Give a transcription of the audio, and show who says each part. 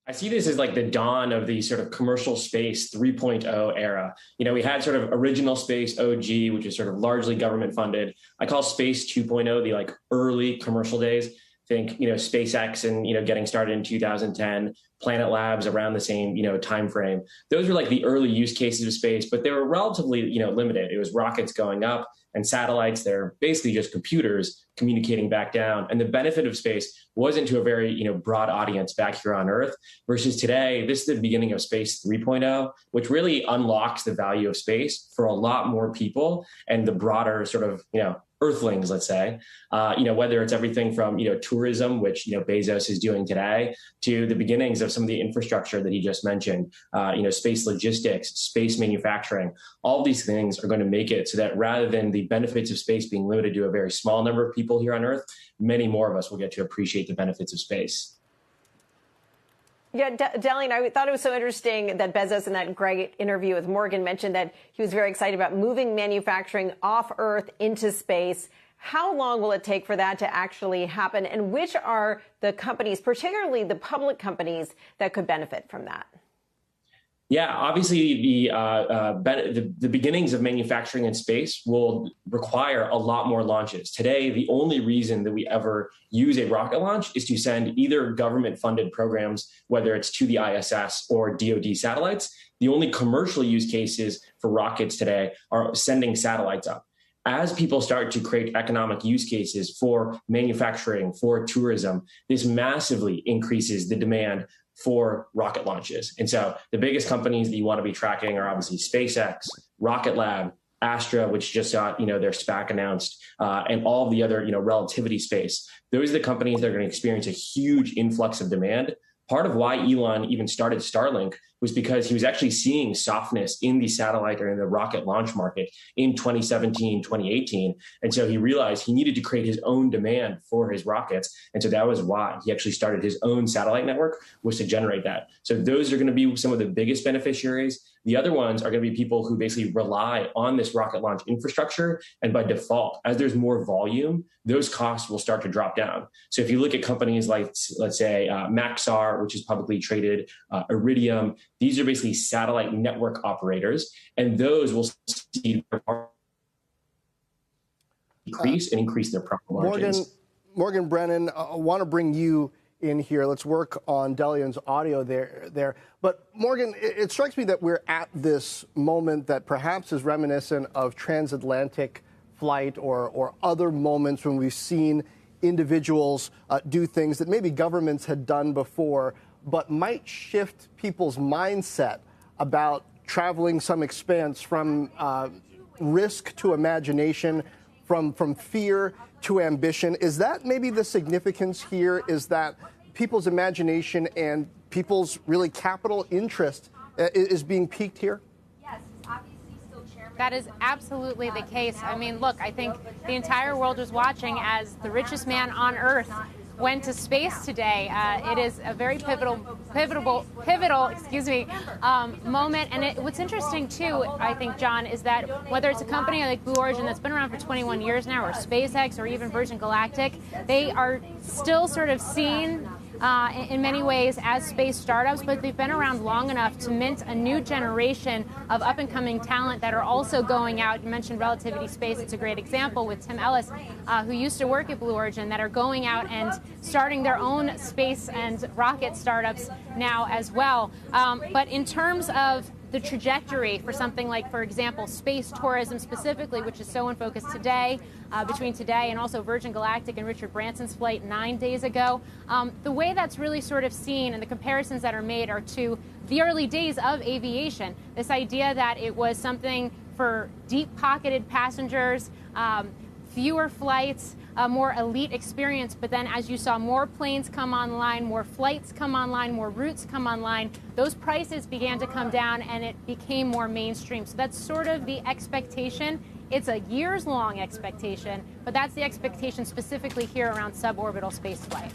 Speaker 1: I see this as like the dawn of the sort of commercial space 3.0 era. We had sort of original space OG, which is sort of largely government funded. I call space 2.0 the like early commercial days. Think, SpaceX and, getting started in 2010, Planet Labs around the same, time frame. Those were like the early use cases of space, but they were relatively, limited. It was rockets going up and satellites. They're basically just computers communicating back down. And the benefit of space wasn't to a very, broad audience back here on Earth versus today. This is the beginning of space 3.0, which really unlocks the value of space for a lot more people and the broader sort of, Earthlings, let's say, whether it's everything from, tourism, which, Bezos is doing today, to the beginnings of some of the infrastructure that he just mentioned, space logistics, space manufacturing. All of these things are going to make it so that rather than the benefits of space being limited to a very small number of people here on Earth, many more of us will get to appreciate the benefits of space.
Speaker 2: Yeah, Dalian, I thought it was so interesting that Bezos in that great interview with Morgan mentioned that he was very excited about moving manufacturing off Earth into space. How long will it take for that to actually happen? And which are the companies, particularly the public companies, that could benefit from that?
Speaker 1: Yeah, obviously the beginnings of manufacturing in space will require a lot more launches. Today, the only reason that we ever use a rocket launch is to send either government-funded programs, whether it's to the ISS or DoD satellites. The only commercial use cases for rockets today are sending satellites up. As people start to create economic use cases for manufacturing, for tourism, this massively increases the demand for rocket launches. And so the biggest companies that you want to be tracking are obviously SpaceX, Rocket Lab, Astra, which just got, their SPAC announced, and all of the other, relativity space. Those are the companies that are going to experience a huge influx of demand. Part of why Elon even started Starlink was because he was actually seeing softness in the satellite or in the rocket launch market in 2017, 2018. And so he realized he needed to create his own demand for his rockets. And so that was why he actually started his own satellite network, was to generate that. So those are going to be some of the biggest beneficiaries. The other ones are going to be people who basically rely on this rocket launch infrastructure. And by default, as there's more volume, those costs will start to drop down. So if you look at companies like, let's say, Maxar, which is publicly traded, Iridium, these are basically satellite network operators, and those will see their increase their profit margins.
Speaker 3: Morgan Brennan, I want to bring you in here. Let's work on Dalian's audio there. But Morgan, it strikes me that we're at this moment that perhaps is reminiscent of transatlantic flight or other moments when we've seen individuals do things that maybe governments had done before, but might shift people's mindset about traveling some expanse from risk to imagination, from fear to ambition. Is that maybe the significance here, is that people's imagination and people's really capital interest is being piqued here?
Speaker 4: Yes, obviously still chairman.
Speaker 5: That is absolutely the case. I mean, look, I think the entire world is watching as the richest man on Earth went to space today. It is a very pivotal moment. And what's interesting, too, I think, John, is that whether it's a company like Blue Origin that's been around for 21 years now, or SpaceX, or even Virgin Galactic, they are still sort of seen in many ways as space startups, but they've been around long enough to mint a new generation of up-and-coming talent that are also going out. You mentioned Relativity Space. It's a great example with Tim Ellis, who used to work at Blue Origin, that are going out and starting their own space and rocket startups now as well. But in terms of the trajectory for something like, for example, space tourism specifically, which is so in focus today, between today and also Virgin Galactic and Richard Branson's flight 9 days ago, the way that's really sort of seen and the comparisons that are made are to the early days of aviation. This idea that it was something for deep-pocketed passengers, fewer flights, a more elite experience. But then as you saw more planes come online, more flights come online, more routes come online, those prices began to come down and it became more mainstream. So that's sort of the expectation. It's a years-long expectation, but that's the expectation specifically here around suborbital spaceflight.